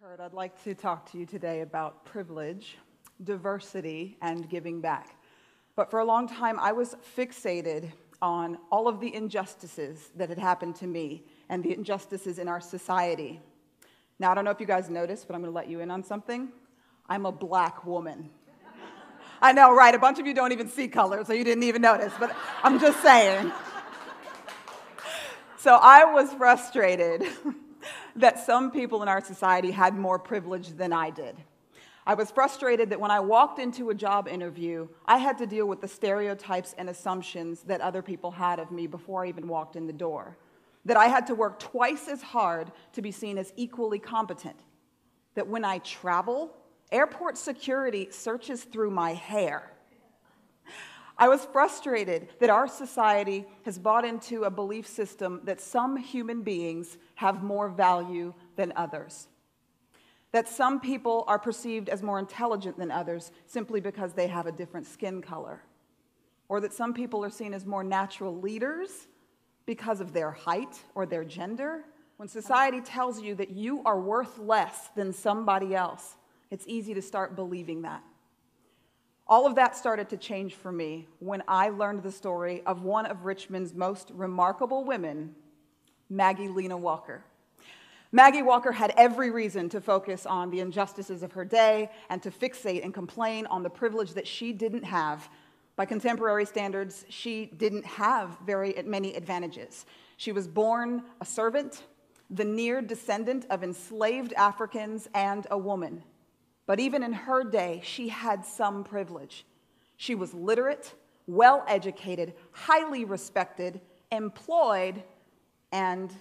I'd like to talk to you today about privilege, diversity, and giving back. But for a long time, I was fixated on all of the injustices that had happened to me and the injustices in our society. Now, I don't know if you guys noticed, but I'm going to let you in on something. I'm a black woman. I know, right? A bunch of you don't even see color, so you didn't even notice, but I'm just saying. So I was frustrated that some people in our society had more privilege than I did. I was frustrated that when I walked into a job interview, I had to deal with the stereotypes and assumptions that other people had of me before I even walked in the door. That I had to work twice as hard to be seen as equally competent. That when I travel, airport security searches through my hair. I was frustrated that our society has bought into a belief system that some human beings have more value than others. That some people are perceived as more intelligent than others simply because they have a different skin color. Or that some people are seen as more natural leaders because of their height or their gender. When society tells you that you are worth less than somebody else, it's easy to start believing that. All of that started to change for me when I learned the story of one of Richmond's most remarkable women, Maggie Lena Walker. Maggie Walker had every reason to focus on the injustices of her day and to fixate and complain on the privilege that she didn't have. By contemporary standards, she didn't have very many advantages. She was born a servant, the near descendant of enslaved Africans, and a woman. But even in her day, she had some privilege. She was literate, well-educated, highly respected, employed, and,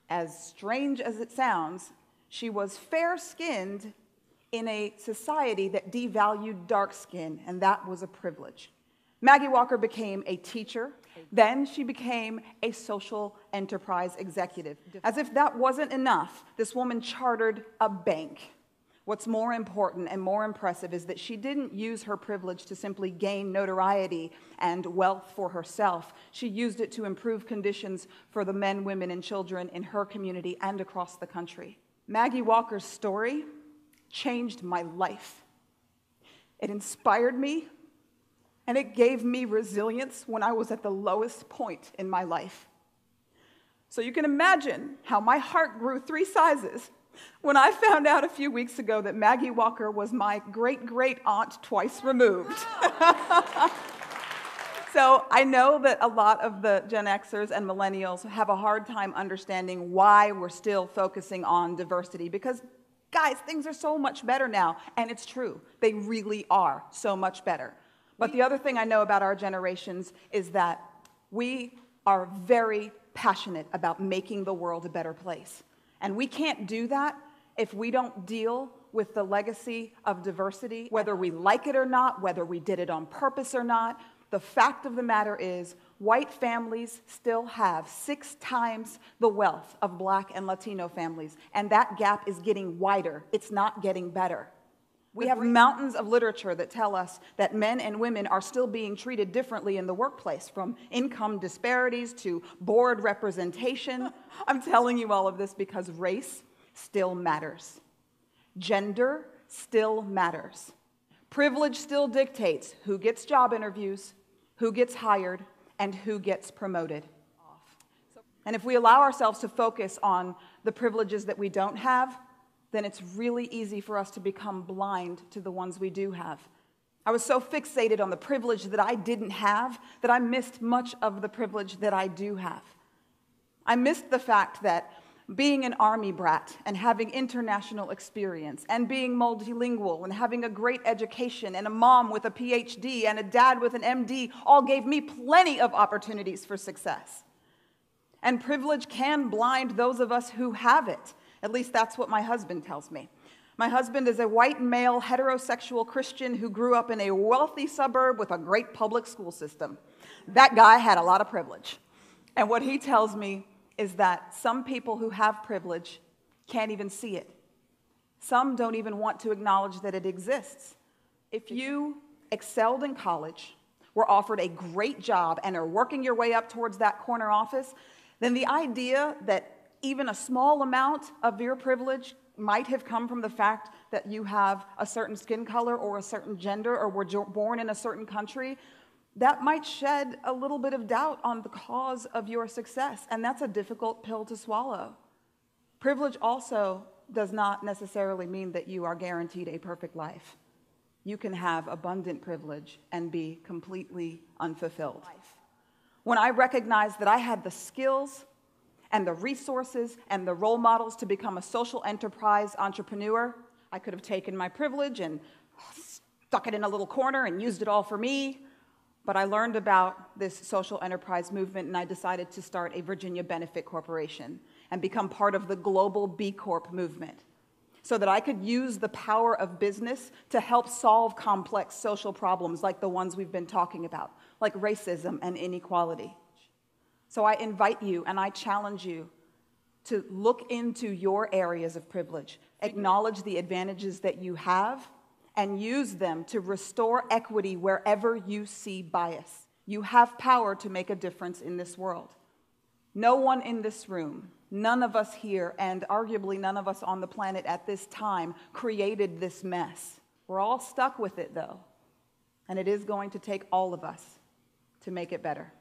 as strange as it sounds, she was fair-skinned in a society that devalued dark skin, and that was a privilege. Maggie Walker became a teacher. Then she became a social enterprise executive. As if that wasn't enough, this woman chartered a bank. What's more important and more impressive is that she didn't use her privilege to simply gain notoriety and wealth for herself. She used it to improve conditions for the men, women, and children in her community and across the country. Maggie Walker's story changed my life. It inspired me, and it gave me resilience when I was at the lowest point in my life. So you can imagine how my heart grew 3 sizes when I found out a few weeks ago that Maggie Walker was my great-great-aunt twice removed. So I know that a lot of the Gen Xers and millennials have a hard time understanding why we're still focusing on diversity, because, guys, things are so much better now, and it's true. They really are so much better. But the other thing I know about our generations is that we are very passionate about making the world a better place. And we can't do that if we don't deal with the legacy of diversity, whether we like it or not, whether we did it on purpose or not. The fact of the matter is, white families still have 6 times the wealth of Black and Latino families, and that gap is getting wider. It's not getting better. We have mountains of literature that tell us that men and women are still being treated differently in the workplace, from income disparities to board representation. I'm telling you all of this because race still matters. Gender still matters. Privilege still dictates who gets job interviews, who gets hired, and who gets promoted. And if we allow ourselves to focus on the privileges that we don't have, then it's really easy for us to become blind to the ones we do have. I was so fixated on the privilege that I didn't have that I missed much of the privilege that I do have. I missed the fact that being an Army brat and having international experience and being multilingual and having a great education and a mom with a PhD and a dad with an MD all gave me plenty of opportunities for success. And privilege can blind those of us who have it. At least that's what my husband tells me. My husband is a white male heterosexual Christian who grew up in a wealthy suburb with a great public school system. That guy had a lot of privilege. And what he tells me is that some people who have privilege can't even see it. Some don't even want to acknowledge that it exists. If you excelled in college, were offered a great job, and are working your way up towards that corner office, then the idea that even a small amount of your privilege might have come from the fact that you have a certain skin color or a certain gender or were born in a certain country, that might shed a little bit of doubt on the cause of your success, and that's a difficult pill to swallow. Privilege also does not necessarily mean that you are guaranteed a perfect life. You can have abundant privilege and be completely unfulfilled. When I recognized that I had the skills and the resources and the role models to become a social enterprise entrepreneur, I could have taken my privilege and stuck it in a little corner and used it all for me. But I learned about this social enterprise movement, and I decided to start a Virginia Benefit Corporation and become part of the global B Corp movement so that I could use the power of business to help solve complex social problems like the ones we've been talking about, like racism and inequality. So I invite you and I challenge you to look into your areas of privilege, acknowledge the advantages that you have, and use them to restore equity wherever you see bias. You have power to make a difference in this world. No one in this room, none of us here, and arguably none of us on the planet at this time created this mess. We're all stuck with it, though, and it is going to take all of us to make it better.